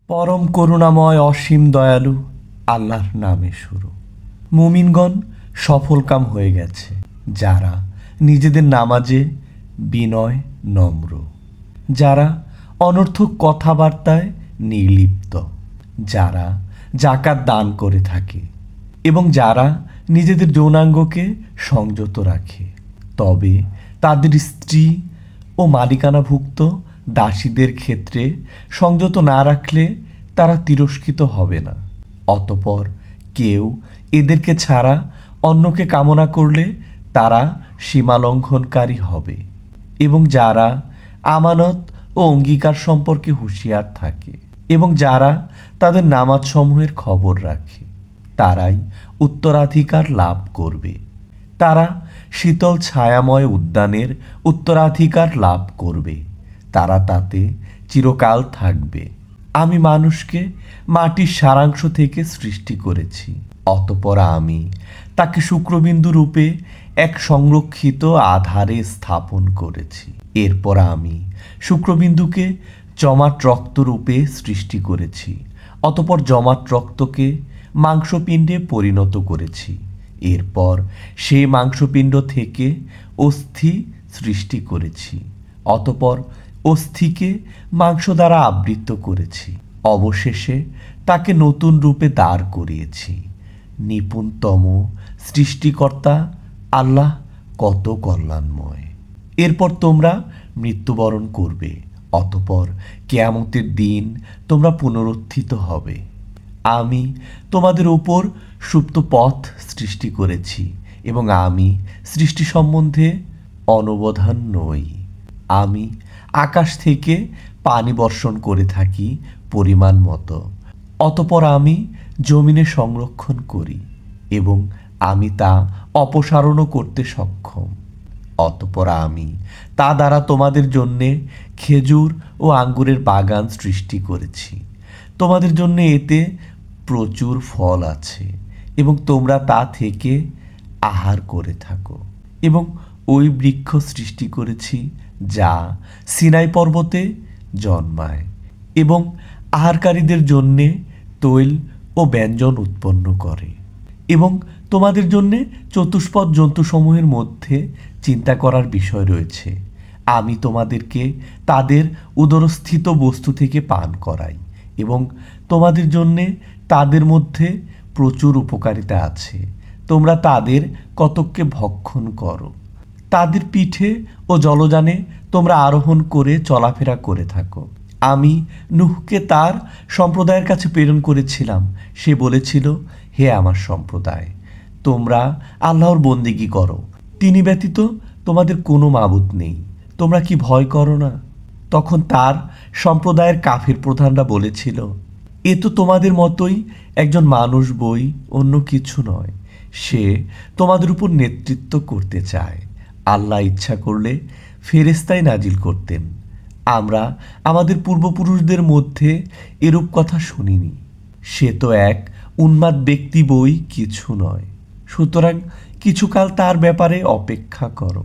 পরম করুণাময় অসীম দয়ালু আল্লাহর নামে শুরু। মুমিনগণ সফলকাম হয়ে গেছে যারা নিজেদের নামাজে বিনয় নম্র, যারা অনর্থক কথাবার্তায় নির্লিপ্ত, যারা জাকাত দান করে থাকে এবং যারা নিজেদের যৌনাঙ্গকে সংযত রাখে। তবে তাদের স্ত্রী ও মালিকানাভুক্ত দাসীদের ক্ষেত্রে সংযত না রাখলে তারা তিরস্কৃত হবে না। অতপর কেউ এদেরকে ছাড়া অন্যকে কামনা করলে তারা সীমালঙ্ঘনকারী হবে। এবং যারা আমানত ও অঙ্গীকার সম্পর্কে হুঁশিয়ার থাকে এবং যারা তাদের নামাজসমূহের খবর রাখে, তারাই উত্তরাধিকার লাভ করবে। তারা শীতল ছায়াময় উদ্যানের উত্তরাধিকার লাভ করবে। তারা তাতে চিরকাল থাকবে। আমি মানুষকে মাটির সারাংশ থেকে সৃষ্টি করেছি, অতঃপর আমি তাকে শুক্রবিন্দু রূপে এক সংরক্ষিত আধারে স্থাপন করেছি। এরপর আমি শুক্রবিন্দুকে জমাট রক্ত রূপে সৃষ্টি করেছি, অতঃপর জমাট রক্তকে মাংসপিণ্ডে পরিণত করেছি। এরপর সেই মাংসপিণ্ড থেকে অস্থি সৃষ্টি করেছি, অতঃপর অস্থিকে মাংস দ্বারা আবৃত করেছি। অবশেষে তাকে নতুন রূপে দাঁড় করিয়েছি। নিপুণতম সৃষ্টিকর্তা আল্লাহ কত কল্যাণময়। এরপর তোমরা মৃত্যুবরণ করবে, অতঃপর কিয়ামতের দিন তোমরা পুনরুত্থিত হবে। আমি তোমাদের উপর সুপ্ত পথ সৃষ্টি করেছি এবং আমি সৃষ্টি সম্বন্ধে অনবধান নই। আমি আকাশ থেকে পানি বর্ষণ করে থাকি পরিমাণ মতো, অতঃপর আমি জমিনে সংরক্ষণ করি এবং আমি তা অপসারণও করতে সক্ষম। অতঃপর আমি তা দ্বারা তোমাদের জন্যে খেজুর ও আঙ্গুরের বাগান সৃষ্টি করেছি। তোমাদের জন্য এতে প্রচুর ফল আছে এবং তোমরা তা থেকে আহার করে থাকো। এবং ওই বৃক্ষ সৃষ্টি করেছি যা সিনাই পর্বতে জন্মায় এবং আহারকারীদের জন্যে তৈল ও ব্যঞ্জন উৎপন্ন করে। এবং তোমাদের জন্যে চতুষ্পদ জন্তুসমূহের মধ্যে চিন্তা করার বিষয় রয়েছে। আমি তোমাদেরকে তাদের উদরস্থিত বস্তু থেকে পান করাই এবং তোমাদের জন্যে তাদের মধ্যে প্রচুর উপকারিতা আছে। তোমরা তাদের কতককে ভক্ষণ করো। তাদের পিঠে ও জলযানে তোমরা আরোহণ করে চলাফেরা করে থাকো। আমি নূহকে তার সম্প্রদায়ের কাছে প্রেরণ করেছিলাম। সে বলেছিল, হে আমার সম্প্রদায়, তোমরা আল্লাহর বন্দেগী করো, তিনি ব্যতীত তোমাদের কোনো মাবুদ নেই। তোমরা কি ভয় করো না? তখন তার সম্প্রদায়ের কাফির প্রধানরা বলেছিল, এ তো তোমাদের মতোই একজন মানুষ বই, অন্য কিছু নয়। সে তোমাদের উপর নেতৃত্ব করতে চায়। আল্লাহ ইচ্ছা করলে ফেরেশতাই নাজিল করতেন। আমরা আমাদের পূর্বপুরুষদের মধ্যে এরূপ কথা শুনিনি। সে তো এক উন্মাদ ব্যক্তি বই, কিছু নয়। সুতরাং কিছুকাল তার ব্যাপারে অপেক্ষা করো।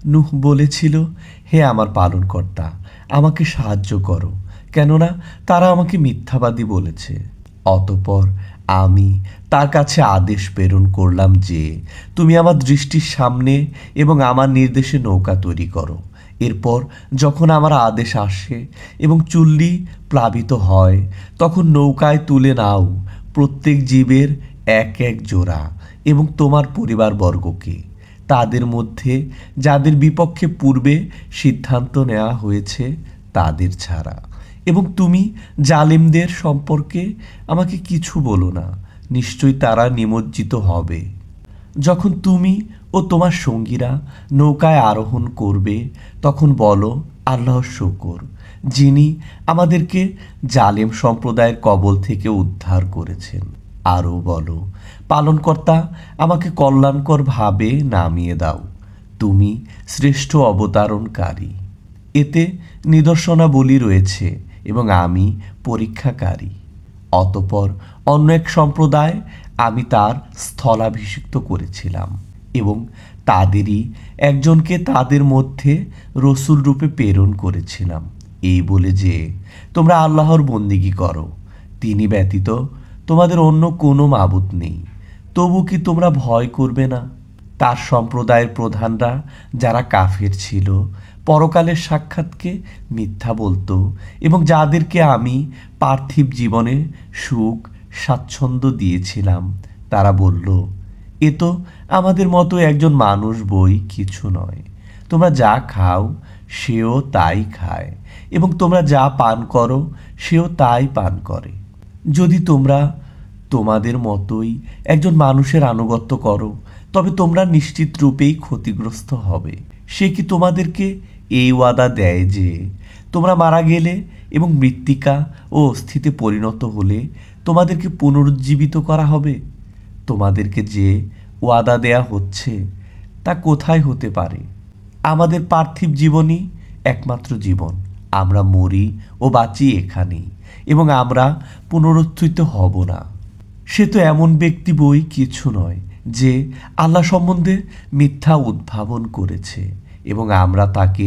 নূহ বলেছিল, হে আমার পালনকর্তা, আমাকে সাহায্য করো, কেননা তারা আমাকে মিথ্যাবাদী বলেছে। অতঃপর আমি তার কাছে আদেশ প্রেরণ করলাম যে, তুমি আমার দৃষ্টির সামনে এবং আমার নির্দেশে নৌকা তৈরি করো। এরপর যখন আমার আদেশ আসে এবং চুল্লি প্লাবিত হয়, তখন নৌকায় তুলে নাও প্রত্যেক জীবের এক এক জোড়া এবং তোমার পরিবারবর্গকে, তাদের মধ্যে যাদের বিপক্ষে পূর্বে সিদ্ধান্ত নেওয়া হয়েছে তাদের ছাড়া। এবং তুমি জালিমদের সম্পর্কে আমাকে কিছু বলো না, নিশ্চয়ই তারা নিমজ্জিত হবে। যখন তুমি ও তোমার সঙ্গীরা নৌকায় আরোহণ করবে, তখন বলো, আল্লাহর শুকর, যিনি আমাদেরকে জালিম সম্প্রদায়ের কবল থেকে উদ্ধার করেছেন। আরও বলো, পালনকর্তা, আমাকে কল্যাণকরভাবে নামিয়ে দাও, তুমি শ্রেষ্ঠ অবতারণকারী। এতে নিদর্শনাবলী রয়েছে এবং আমি পরীক্ষাকারী। অতঃপর অন্য এক সম্প্রদায় আমি তার স্থলাভিষিক্ত করেছিলাম এবং তাদেরই একজনকে তাদের মধ্যে রসুল রূপে প্রেরণ করেছিলাম। এই বলে যে তোমরা আল্লাহর বন্দিগি করো, তিনি ব্যতীত তোমাদের অন্য কোনো মাবুদ নেই, তবু কি তোমরা ভয় করবে না? তার সম্প্রদায়ের প্রধানরা যারা কাফের ছিল পরকালের সাক্ষাৎকে মিথ্যা বলতো এবং যাদেরকে আমি পার্থিব জীবনে সুখ স্বাচ্ছন্দ্য দিয়েছিলাম তারা বলল, এ তো আমাদের মতো একজন মানুষ বই কিছু নয়। তোমরা যা খাও সেও তাই খায় এবং তোমরা যা পান করো সেও তাই পান করে। যদি তোমরা তোমাদের মতোই একজন মানুষের আনুগত্য করো তবে তোমরা নিশ্চিত রূপেই ক্ষতিগ্রস্ত হবে। সে কি তোমাদেরকে এই ওয়াদা দেয় যে তোমরা মারা গেলে এবং মৃত্তিকা ও অস্থিতে পরিণত হলে তোমাদেরকে পুনরুজ্জীবিত করা হবে? তোমাদেরকে যে ওয়াদা দেয়া হচ্ছে তা কোথায় হতে পারে? আমাদের পার্থিব জীবনই একমাত্র জীবন। আমরা মরি ও বাঁচি এখানেই এবং আমরা পুনরুত্থিত হব না। সে তো এমন ব্যক্তি বই কিছু নয় যে আল্লাহ সম্বন্ধে মিথ্যা উদ্ভাবন করেছে এবং আমরা তাকে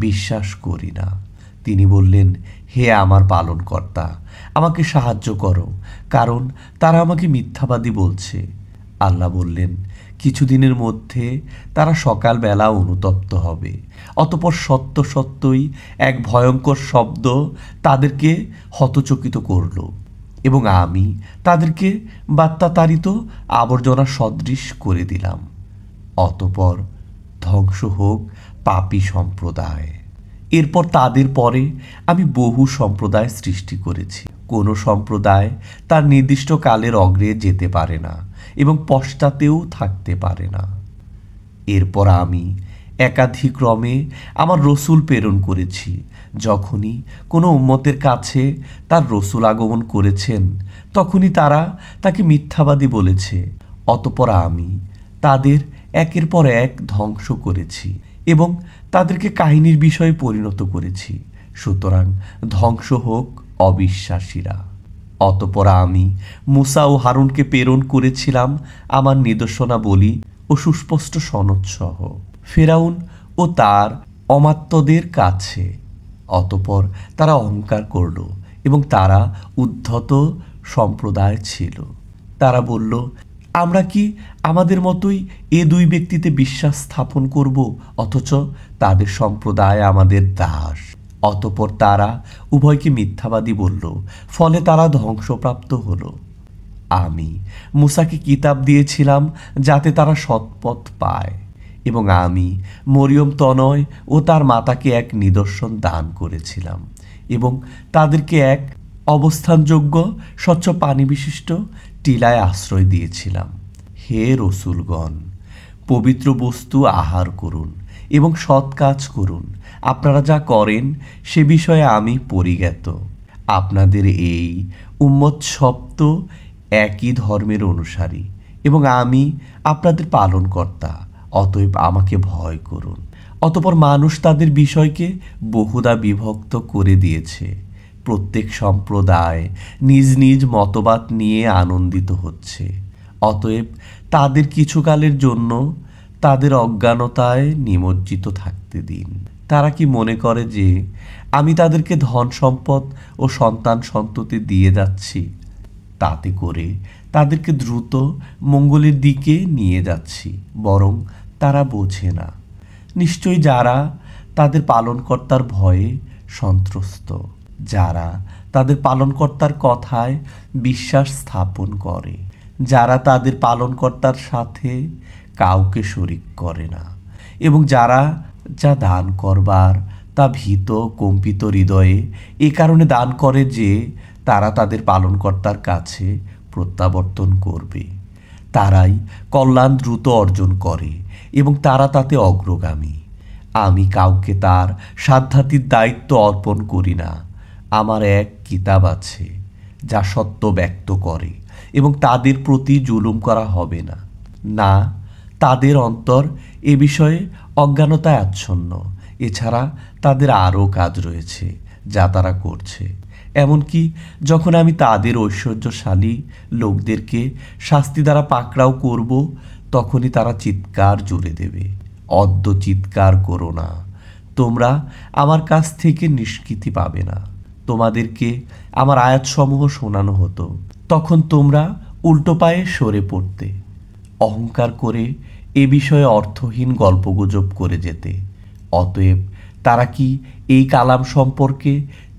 বিশ্বাস করি না। তিনি বললেন, হে আমার পালনকর্তা, আমাকে সাহায্য করো, কারণ তারা আমাকে মিথ্যাবাদী বলছে। আল্লাহ বললেন, কিছুদিনের মধ্যে তারা সকালবেলা অনুতপ্ত হবে, অতপর সত্য সত্যই এক ভয়ঙ্কর শব্দ তাদেরকে হতচকিত করল এবং আমি তাদেরকে বাত্যাতাড়িত আবর্জনা সদৃশ করে দিলাম। অতপর ধ্বংস হোক পাপী সম্প্রদায়। এরপর তাদের পরে আমি বহু সম্প্রদায় সৃষ্টি করেছি। কোনো সম্প্রদায় তার নির্দিষ্ট কালের অগ্রে যেতে পারে না এবং পশ্চাতেও থাকতে পারে না। এরপর আমি একাধিক্রমে আমার রসুল প্রেরণ করেছি। যখনই কোনো উম্মতের কাছে তার রসুল আগমন করেছেন তখনই তারা তাকে মিথ্যাবাদী বলেছে। অতপর আমি তাদের একের পর এক ধ্বংস করেছি এবং তাদেরকে কাহিনীর বিষয়ে পরিণত করেছি। সুতরাং ধ্বংস হোক অবিশ্বাসীরা। অতপর আমি মুসা ও হারুনকে প্রেরণ করেছিলাম আমার নিদর্শনাবলী ও সুস্পষ্ট সনদসহ ফেরাউন ও তার অমাত্যদের কাছে। অতপর তারা অহংকার করল এবং তারা উদ্ধত সম্প্রদায় ছিল। তারা বলল, আমরা কি আমাদের মতোই এ দুই ব্যক্তিতে বিশ্বাস স্থাপন করব, অথচ তাদের সম্প্রদায় আমাদের দাস। অতপর তারা উভয়কে মিথ্যাবাদী বলল, ফলে তারা ধ্বংসপ্রাপ্ত হলো। আমি মুসাকে কিতাব দিয়েছিলাম যাতে তারা সৎপথ পায় এবং আমি মরিয়ম তনয় ও তার মাতাকে এক নিদর্শন দান করেছিলাম এবং তাদেরকে এক অবস্থানযোগ্য স্বচ্ছ পানি বিশিষ্ট টিলায় আশ্রয় দিয়েছিলাম। হে রসুলগণ, পবিত্র বস্তু আহার করুন এবং সৎ কাজ করুন। আপনারা যা করেন সে বিষয়ে আমি পরিজ্ঞাত। আপনাদের এই উম্মত সপ্ত একই ধর্মের অনুসারী এবং আমি আপনাদের পালনকর্তা, অতএব আমাকে ভয় করুন। অতপর মানুষ তাদের বিষয়কে বহুদা বিভক্ত করে দিয়েছে। প্রত্যেক সম্প্রদায় নিজ নিজ মতবাদ নিয়ে আনন্দিত হচ্ছে। অতএব তাদের কিছুকালের জন্য তাদের অজ্ঞানতায় নিমজ্জিত থাকতে দিন। তারা কি মনে করে যে আমি তাদেরকে ধন সম্পদ ও সন্তান সন্ততি দিয়ে যাচ্ছি, তাতে করে তাদেরকে দ্রুত মঙ্গলের দিকে নিয়ে যাচ্ছি? বরং তারা বোঝে না। নিশ্চয়ই যারা তাদের পালনকর্তার ভয়ে সন্ত্রস্ত, যারা তাদের পালনকর্তার কথায় বিশ্বাস স্থাপন করে, যারা তাদের পালনকর্তার সাথে কাউকে শরিক করে না এবং যারা যা দান করবার তা ভীত কম্পিত হৃদয়ে এ কারণে দান করে যে তারা তাদের পালনকর্তার কাছে প্রত্যাবর্তন করবে, তারাই কল্যাণ দ্রুত অর্জন করে এবং তারা তাতে অগ্রগামী। আমি কাউকে তার সাধ্যাতির দায়িত্ব অর্পণ করি না। আমার এক কিতাব আছে যা সত্য ব্যক্ত করে এবং তাদের প্রতি জুলুম করা হবে না। না, তাদের অন্তর এ বিষয়ে অজ্ঞানতায় আচ্ছন্ন। এছাড়া তাদের আরও কাজ রয়েছে যা তারা করছে। এমনকি যখন আমি তাদের ঐশ্বর্যশালী লোকদেরকে শাস্তি দ্বারা পাকড়াও করব, তখনই তারা চিৎকার জুড়ে দেবে, অদ্য চিৎকার করো না, তোমরা আমার কাছ থেকে নিষ্কৃতি পাবে না। তোমাদেরকে আমার আয়াতসমূহ শোনানো হতো, তখন তোমরা উল্টো পায়ে সরে পড়তে, অহংকার করে এ বিষয়ে অর্থহীন গল্পগুজব করে যেতে। অতএব তারা কি এই কালাম সম্পর্কে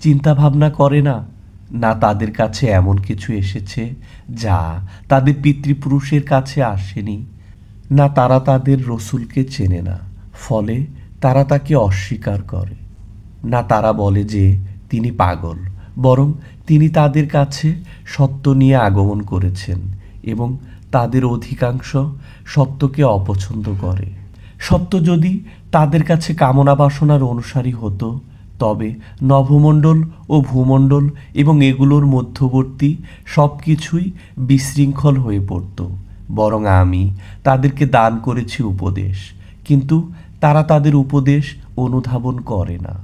চিন্তা ভাবনা করে না? না তাদের কাছে এমন কিছু এসেছে যা তাদের পিতৃপুরুষের কাছে আসেনি, না তারা তাদের রসুলকে চেনে না, ফলে তারা তাকে অস্বীকার করে। না তারা বলে যে তিনি পাগল, বরং তিনি তাদের কাছে সত্য নিয়ে আগমন করেছেন এবং তাদের অধিকাংশ সত্যকে অপছন্দ করে। সত্য যদি তাদের কাছে কামনা বাসনার অনুসারী হতো, তবে নভমণ্ডল ও ভূমণ্ডল এবং এগুলোর মধ্যবর্তী সব কিছুই বিশৃঙ্খল হয়ে পড়ত। বরং আমি তাদেরকে দান করেছি উপদেশ, কিন্তু তারা তাদের উপদেশ অনুধাবন করে না।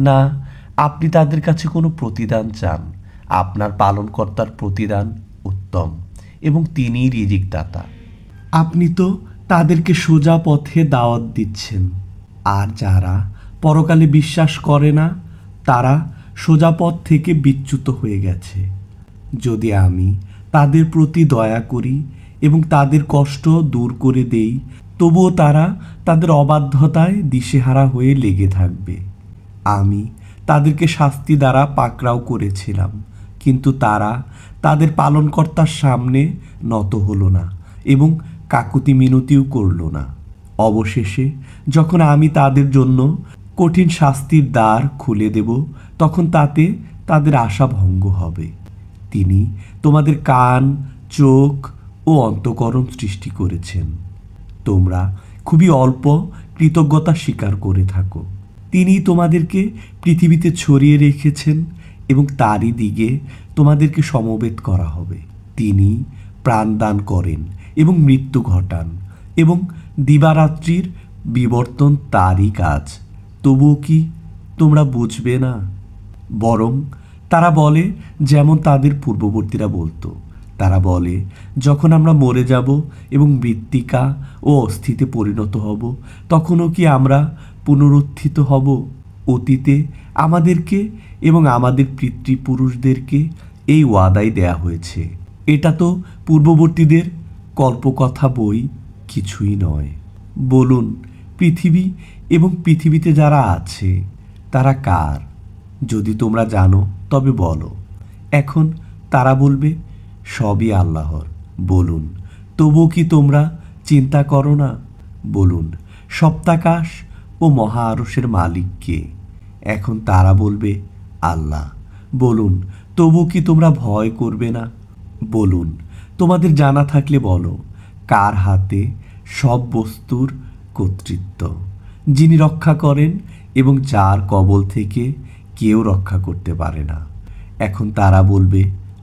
না আপনি তাদের কাছে কোনো প্রতিদান চান, আপনার পালনকর্তার প্রতিদান উত্তম এবং তিনিই রিজিকদাতা। আপনি তো তাদেরকে সোজা পথে দাওয়াত দিচ্ছেন, আর যারা পরকালে বিশ্বাস করে না তারা সোজা পথ থেকে বিচ্যুত হয়ে গেছে। যদি আমি তাদের প্রতি দয়া করি এবং তাদের কষ্ট দূর করে দেই, তবুও তারা তাদের অবাধ্যতায় দিশেহারা হয়ে লেগে থাকবে। আমি তাদেরকে শাস্তি দ্বারা পাকড়াও করেছিলাম, কিন্তু তারা তাদের পালনকর্তার সামনে নত হলো না এবং কাকুতি মিনতিও করল না। অবশেষে যখন আমি তাদের জন্য কঠিন শাস্তির দ্বার খুলে দেব, তখন তাতে তাদের আশা ভঙ্গ হবে। তিনি তোমাদের কান, চোখ ও অন্তঃকরণ সৃষ্টি করেছেন। তোমরা খুবই অল্প কৃতজ্ঞতা স্বীকার করে থাকো। তিনি তোমাদেরকে পৃথিবীতে ছড়িয়ে রেখেছেন এবং তারই দিকে তোমাদেরকে সমবেত করা হবে। তিনি প্রাণদান করেন এবং মৃত্যু ঘটান, এবং দিবারাত্রির বিবর্তন তারই কাজ। তবুও কি তোমরা বুঝবে না? বরং তারা বলে যেমন তাদের পূর্ববর্তীরা বলতো। তারা বলে, যখন আমরা মরে যাব এবং মৃত্তিকা ও অস্থিতে পরিণত হব, তখনও কি আমরা পুনরুত্থিত হব? অতীতে আমাদেরকে এবং আমাদের পিতৃপুরুষদেরকে এই ওয়াদাই দেয়া হয়েছে। এটা তো পূর্ববর্তীদের কল্পকথা বই, কিছুই নয়। বলুন, পৃথিবী এবং পৃথিবীতে যারা আছে তারা কার? যদি তোমরা জানো তবে বলো। এখন তারা বলবে, সবই আল্লাহর। বলুন, তবুও কি তোমরা চিন্তা করো না? বলুন, সপ্তাকাশ ও মহা আরশের মালিক কে? এখন তারা বলবে, আল্লাহ। বলুন, তবুও কি তোমরা ভয় করবে না? বলুন, তোমাদের জানা থাকলে বলো, কার হাতে সব বস্তুর কর্তৃত্ব, যিনি রক্ষা করেন এবং যার কবল থেকে কেউ রক্ষা করতে পারে না? এখন তারা বলবে,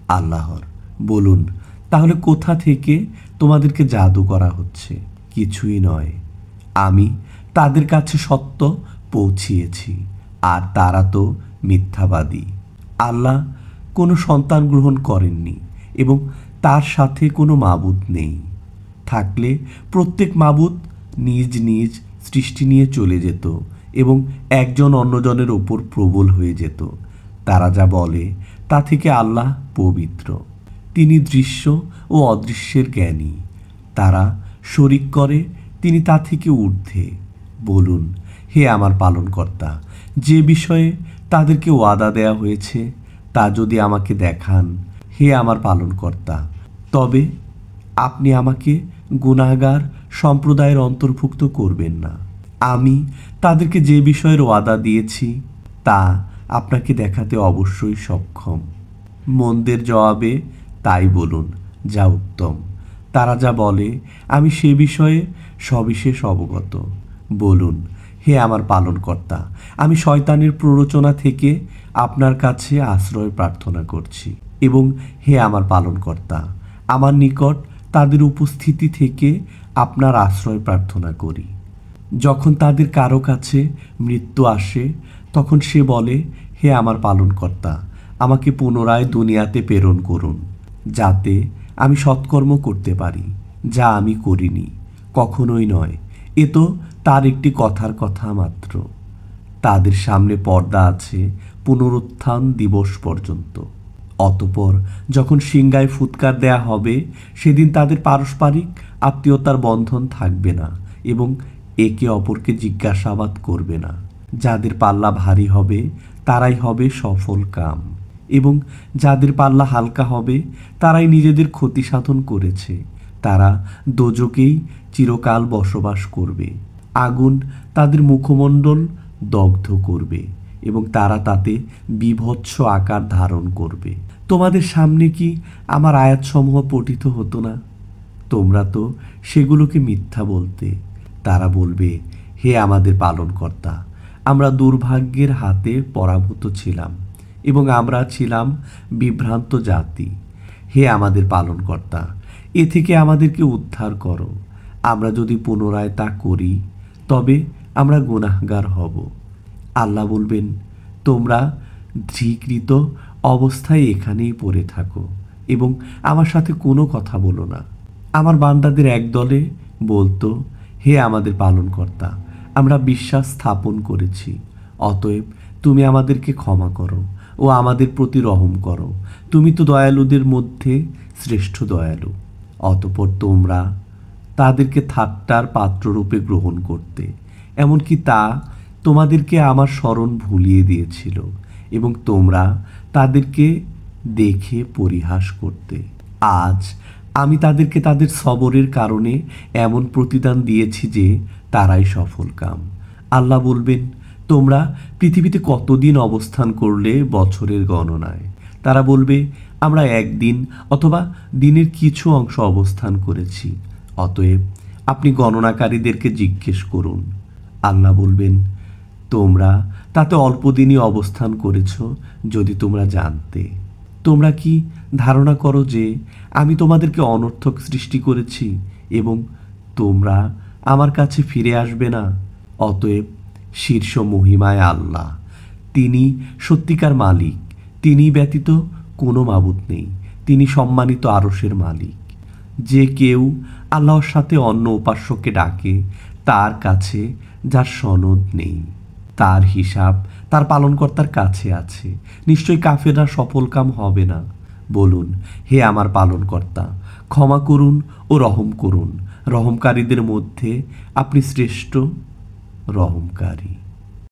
আল্লাহর। বলুন, তাহলে কোথা থেকে তোমাদেরকে জাদু করা হচ্ছে? কিছুই নয়। আমি তাদের কাছে সত্য পৌঁছিয়েছি, আর তারা তো মিথ্যাবাদী। আল্লাহ কোনো সন্তান গ্রহণ করেননি এবং তার সাথে কোনো মাবুদ নেই। থাকলে প্রত্যেক মাবুদ নিজ নিজ সৃষ্টি নিয়ে চলে যেত এবং একজন অন্যজনের ওপর প্রবল হয়ে যেত। তারা যা বলে তা থেকে আল্লাহ পবিত্র। তিনি দৃশ্য ও অদৃশ্যের জ্ঞানী। তারা শরিক করে, তিনি তা থেকে ঊর্ধ্বে। বলুন, হে আমার পালনকর্তা, যে বিষয়ে তাদেরকে ওয়াদা দেয়া হয়েছে তা যদি আমাকে দেখান, হে আমার পালনকর্তা, তবে আপনি আমাকে গুনাহগার সম্প্রদায়ের অন্তর্ভুক্ত করবেন না। আমি তাদেরকে যে বিষয়ের ওয়াদা দিয়েছি তা আপনাকে দেখাতে অবশ্যই সক্ষম। মন্দের জবাবে তাই বলুন, যা উত্তম। তারা যা বলে আমি সে বিষয়ে সবিশেষ অবগত। বলুন, হে আমার পালনকর্তা, আমি শয়তানের প্ররোচনা থেকে আপনার কাছে আশ্রয় প্রার্থনা করছি, এবং হে আমার পালনকর্তা, আমার নিকট তাদের উপস্থিতি থেকে আপনার আশ্রয় প্রার্থনা করি। যখন তাদের কারো কাছে মৃত্যু আসে, তখন সে বলে, হে আমার পালনকর্তা, আমাকে পুনরায় দুনিয়াতে প্রেরণ করুন, যাতে আমি সৎকর্ম করতে পারি, যা আমি করিনি। কখনোই নয়, এ তো তার একটি কথার কথা মাত্র। তাদের সামনে পর্দা আছে পুনরুত্থান দিবস পর্যন্ত। অতঃপর যখন সিংহায় ফুৎকার দেয়া হবে, সেদিন তাদের পারস্পরিক আত্মীয়তার বন্ধন থাকবে না এবং একে অপরকে জিজ্ঞাসাবাদ করবে না। যাদের পাল্লা ভারী হবে তারাই হবে সফল কাম, এবং যাদের পাল্লা হালকা হবে তারাই নিজেদের ক্ষতি সাধন করেছে। তারা দোজকেই চিরকাল বসবাস করবে। আগুন তাদের মুখমণ্ডল দগ্ধ করবে এবং তারা তাতে বীভৎস আকার ধারণ করবে। তোমাদের সামনে কি আমার আয়াতসমূহ পঠিত হতো না? তোমরা তো সেগুলোকে মিথ্যা বলতে। তারা বলবে, হে আমাদের পালনকর্তা, আমরা দুর্ভাগ্যের হাতে পরাভূত ছিলাম এবং আমরা ছিলাম বিভ্রান্ত জাতি। হে আমাদের পালনকর্তা, এ থেকে আমাদেরকে উদ্ধার করো। আমরা যদি পুনরায় তা করি তবে আমরা গুনাহগার হব। আল্লাহ বলবেন, তোমরা ধীকৃত অবস্থায় এখানেই পড়ে থাকো এবং আমার সাথে কোনো কথা বলো না। আমার বান্দাদের একদলে বলতো, হে আমাদের পালনকর্তা, আমরা বিশ্বাস স্থাপন করেছি, অতএব তুমি আমাদেরকে ক্ষমা করো ও আমাদের প্রতি রহম করো। তুমি তো দয়ালুদের মধ্যে শ্রেষ্ঠ দয়ালু। অতঃপর তোমরা তাদেরকে ঠাট্টার পাত্ররূপে গ্রহণ করতে, এমনকি তা তোমাদেরকে আমার স্মরণ ভুলিয়ে দিয়েছিল এবং তোমরা তাদেরকে দেখে পরিহাস করতে। আজ আমি তাদেরকে তাদের সবরের কারণে এমন প্রতিদান দিয়েছি যে তারাই সফল কাম। আল্লাহ বলবেন, তোমরা পৃথিবীতে কতদিন অবস্থান করলে বছরের গণনায়? তারা বলবে, আমরা একদিন অথবা দিনের কিছু অংশ অবস্থান করেছি। অতএব আপনি গণনাকারীদেরকে জিজ্ঞেস করুন। আল্লাহ বলবেন, তোমরা তাতে অল্প দিনই অবস্থান করেছ যদি তোমরা জানতে। তোমরা কি ধারণা করো যে আমি তোমাদেরকে অনর্থক সৃষ্টি করেছি এবং তোমরা আমার কাছে ফিরে আসবে না? অতএব শীর্ষ মহিমায় আল্লাহ, তিনি সত্যিকার মালিক। তিনি ব্যতীত কোনো মাবুদ নেই। তিনি সম্মানিত আরশের মালিক। যে কেউ আল্লাহর সাথে অন্য উপাস্যকে ডাকে, তার কাছে যার সনদ নেই, তার হিসাব তার পালনকর্তার কাছে আছে। নিশ্চয়ই কাফেররা সফলকাম হবে না। বলুন, হে আমার পালনকর্তা, ক্ষমা করুন ও রহম করুন। রহমকারীদের মধ্যে আপনি শ্রেষ্ঠ রহমকারী।